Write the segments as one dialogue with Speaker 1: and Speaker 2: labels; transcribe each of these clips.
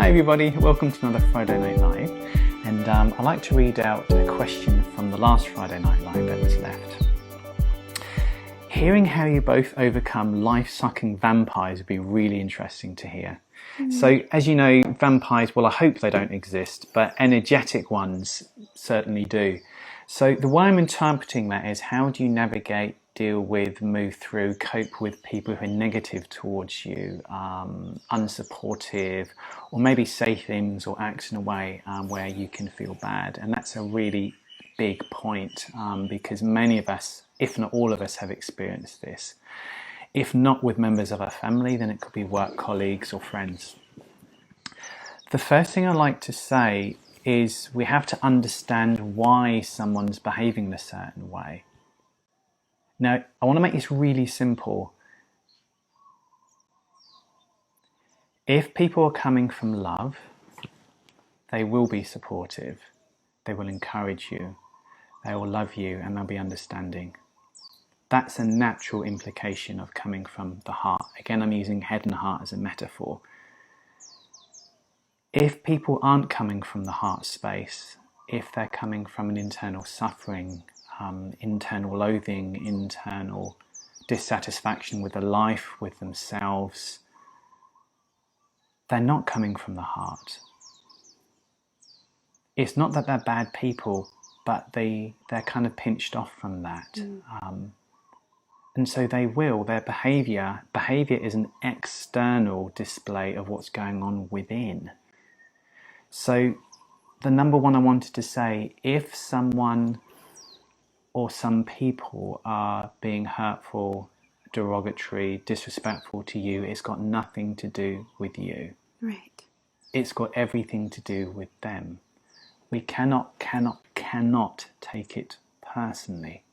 Speaker 1: Hi everybody, welcome to another Friday Night Live, and I'd like to read out a question from the last Friday Night Live that was left. Hearing how you both overcome life-sucking vampires would be really interesting to hear. So, as you know, vampires, well, I hope they don't exist, but energetic ones certainly do. So the way I'm interpreting that is, how do you navigate, deal with, move through, cope with people who are negative towards you, unsupportive, or maybe say things or act in a way where you can feel bad. And that's a really big point because many of us, if not all of us, have experienced this. If not with members of our family, then it could be work colleagues or friends. The first thing I like to say is we have to understand why someone's behaving in a certain way. Now, I want to make this really simple. If people are coming from love, they will be supportive, they will encourage you, they will love you, and they'll be understanding. That's a natural implication of coming from the heart. Again, I'm using head and heart as a metaphor. If people aren't coming from the heart space, if they're coming from an internal suffering, internal loathing, internal dissatisfaction with the life, with themselves, they're not coming from the heart. It's not that they're bad people, but they're kind of pinched off from that. And so their behaviour is an external display of what's going on within. So the number one I wanted to say, if someone or some people are being hurtful, derogatory, disrespectful to you, it's got nothing to do with you.
Speaker 2: Right. It's
Speaker 1: got everything to do with them. We cannot take it personally,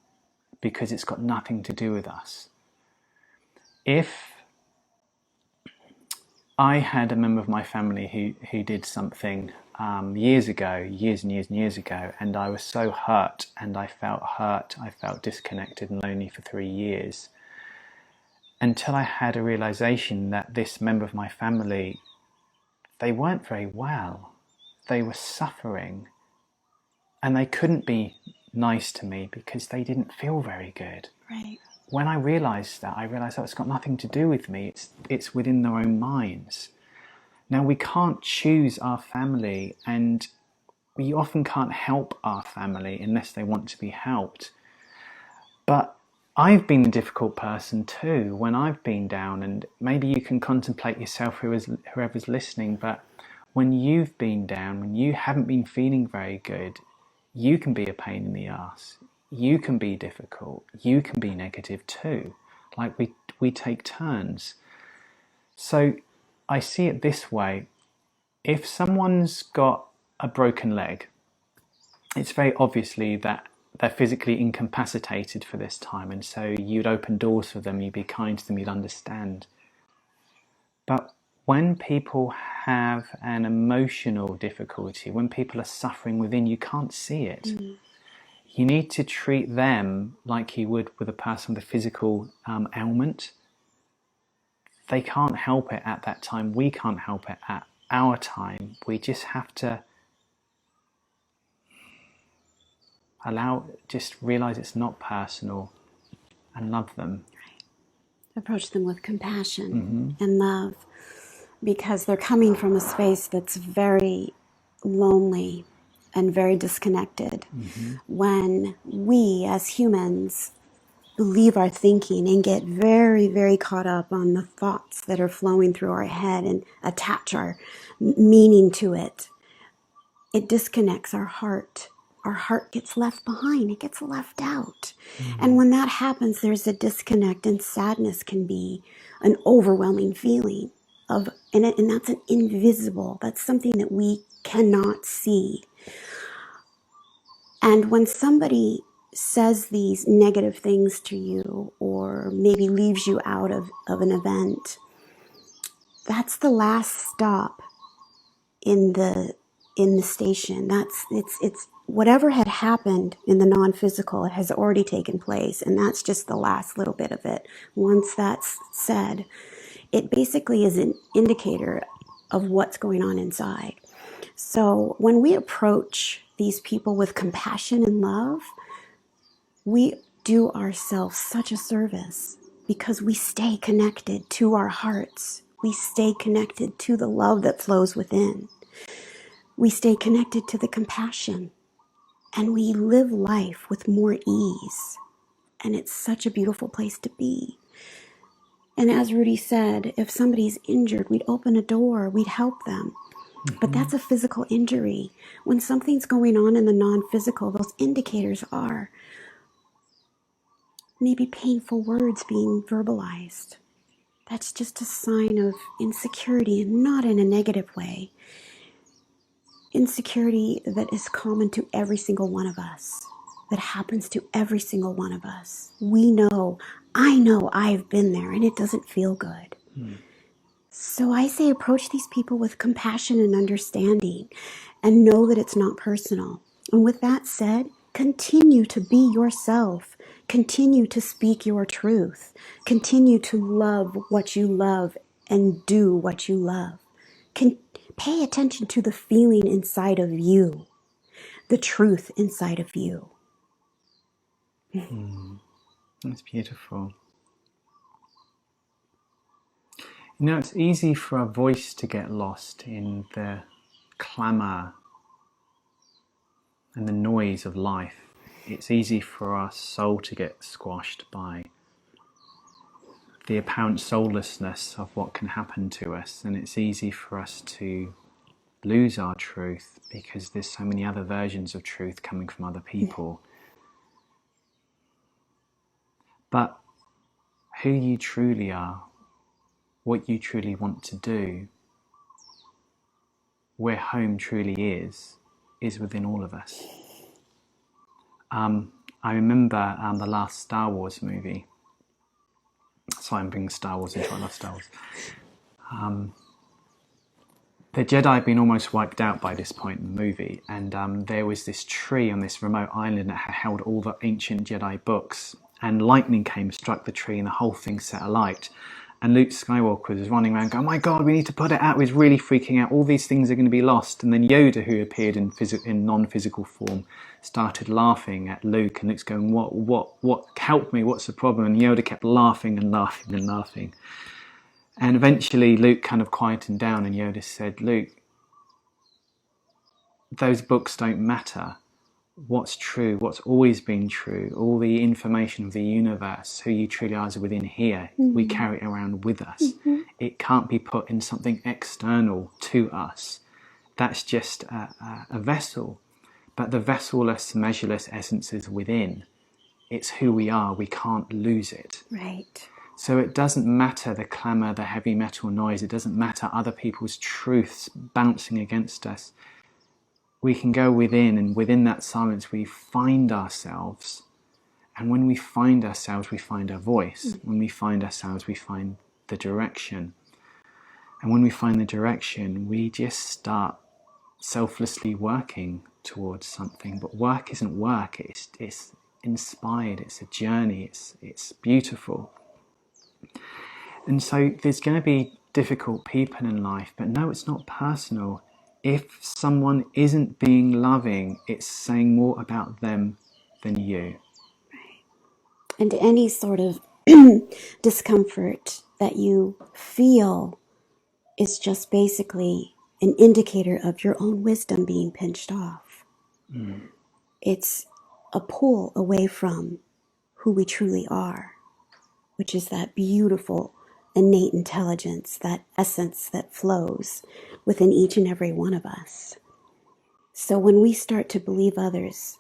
Speaker 1: because it's got nothing to do with us. If I had a member of my family who did something years and years ago, and I was so hurt, I felt disconnected and lonely for 3 years, until I had a realization that this member of my family, they weren't very well. They were suffering, and they couldn't be nice to me because they didn't feel very good.
Speaker 2: Right.
Speaker 1: When I realised that it's got nothing to do with me. It's within their own minds. Now, we can't choose our family, and we often can't help our family unless they want to be helped. But I've been a difficult person too when I've been down, and maybe you can contemplate yourself, whoever's listening, but when you've been down, when you haven't been feeling very good, you can be a pain in the ass. You can be difficult. You can be negative too. Like we take turns. So I see it this way. If someone's got a broken leg, it's very obviously that they're physically incapacitated for this time, and so you'd open doors for them, you'd be kind to them, you'd understand. But when people have an emotional difficulty, when people are suffering within, you can't see it. You need to treat them like you would with a person with a physical ailment. They can't help it at that time. We can't help it at our time. We just have to just realize it's not personal and love them.
Speaker 2: Right. Approach them with compassion and love, because they're coming from a space that's very lonely and very disconnected. When we as humans believe our thinking and get very, very caught up on the thoughts that are flowing through our head and attach our meaning to it, it disconnects our heart. Our heart gets left behind. It gets left out. And when that happens, there's a disconnect, and sadness can be an overwhelming feeling and that's an invisible. That's something that we cannot see. And when somebody says these negative things to you, or maybe leaves you out of an event, that's the last stop in the station. It's whatever had happened in the non-physical has already taken place, and that's just the last little bit of it. Once that's said, it basically is an indicator of what's going on inside. So when we approach these people with compassion and love, we do ourselves such a service because we stay connected to our hearts. We stay connected to the love that flows within. We stay connected to the compassion, and we live life with more ease. And it's such a beautiful place to be. And as Rudi said, if somebody's injured, we'd open a door, we'd help them. But that's a physical injury. When something's going on in the non-physical, those indicators are maybe painful words being verbalized. That's just a sign of insecurity, and not in a negative way. Insecurity that is common to every single one of us, that happens to every single one of us. We know, I know I've been there, and it doesn't feel good. So I say approach these people with compassion and understanding, and know that it's not personal. And with that said, continue to be yourself. Continue to speak your truth. Continue to love what you love and do what you love. Pay attention to the feeling inside of you, the truth inside of you.
Speaker 1: That's beautiful. You know, it's easy for our voice to get lost in the clamour and the noise of life. It's easy for our soul to get squashed by the apparent soullessness of what can happen to us, and it's easy for us to lose our truth because there's so many other versions of truth coming from other people. But who you truly are, what you truly want to do, where home truly is within all of us. I remember the last Star Wars movie. Sorry, I'm bringing Star Wars into it. I love Star Wars. The Jedi had been almost wiped out by this point in the movie, and there was this tree on this remote island that had held all the ancient Jedi books, and lightning came, struck the tree, and the whole thing set alight. And Luke Skywalker was running around going, "Oh my God, we need to put it out." He was really freaking out. All these things are going to be lost. And then Yoda, who appeared in non-physical form, started laughing at Luke, and Luke's going, what, help me, what's the problem? And Yoda kept laughing and laughing and laughing. And eventually Luke kind of quietened down, and Yoda said, "Luke, those books don't matter. What's true, what's always been true, all the information of the universe, who you truly are is within here. We carry it around with us. It can't be put in something external to us. That's just a vessel. But the vesselless, measureless essence is within. It's who we are. We can't lose it."
Speaker 2: Right.
Speaker 1: So it doesn't matter the clamour, the heavy metal noise. It doesn't matter other people's truths bouncing against us. We can go within, and within that silence we find ourselves. And when we find ourselves, we find our voice. When we find ourselves, we find the direction. And when we find the direction, we just start selflessly working towards something. But work isn't work. It's inspired. It's a journey. It's beautiful. And so there's going to be difficult people in life, but no, it's not personal. If someone isn't being loving, it's saying more about them than you.
Speaker 2: Right. And any sort of discomfort that you feel is just basically an indicator of your own wisdom being pinched off. It's a pull away from who we truly are, which is that beautiful innate intelligence, that essence that flows within each and every one of us. So when we start to believe others,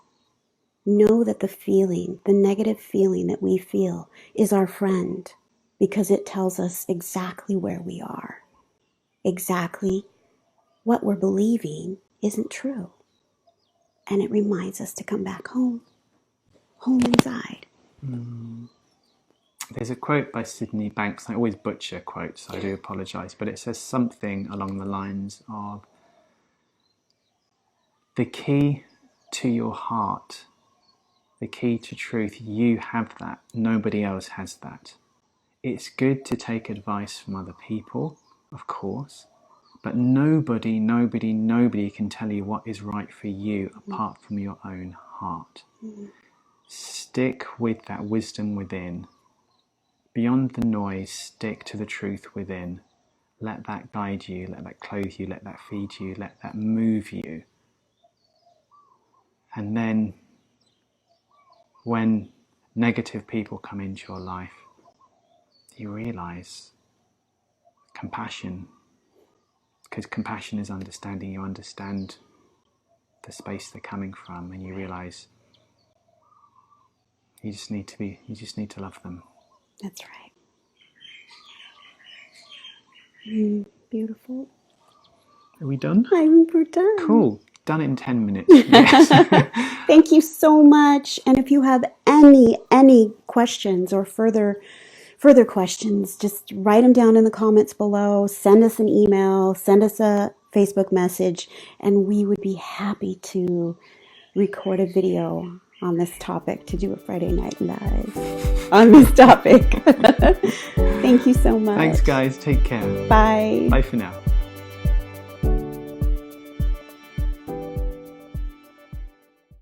Speaker 2: know that the feeling, the negative feeling that we feel is our friend, because it tells us exactly where we are. Exactly what we're believing isn't true. And it reminds us to come back home inside.
Speaker 1: There's a quote by Sydney Banks. I always butcher quotes, so I do apologise, but it says something along the lines of, the key to your heart, the key to truth, you have that. Nobody else has that. It's good to take advice from other people, of course, But nobody can tell you what is right for you apart from your own heart. Stick with that wisdom within. Beyond the noise, stick to the truth within. Let that guide you, let that clothe you, let that feed you, let that move you. And then when negative people come into your life, you realize compassion, because compassion is understanding. You understand the space they're coming from, and you realize you just need to love them.
Speaker 2: That's right. Beautiful.
Speaker 1: Are we done?
Speaker 2: We're done.
Speaker 1: Cool. Done in 10 minutes. Yes.
Speaker 2: Thank you so much. And if you have any questions or further questions, just write them down in the comments below. Send us an email. Send us a Facebook message. And we would be happy to record a video on this topic, to do a Friday Night Live on this topic. Thank you so much.
Speaker 1: Thanks, guys. Take care.
Speaker 2: Bye.
Speaker 1: Bye for now.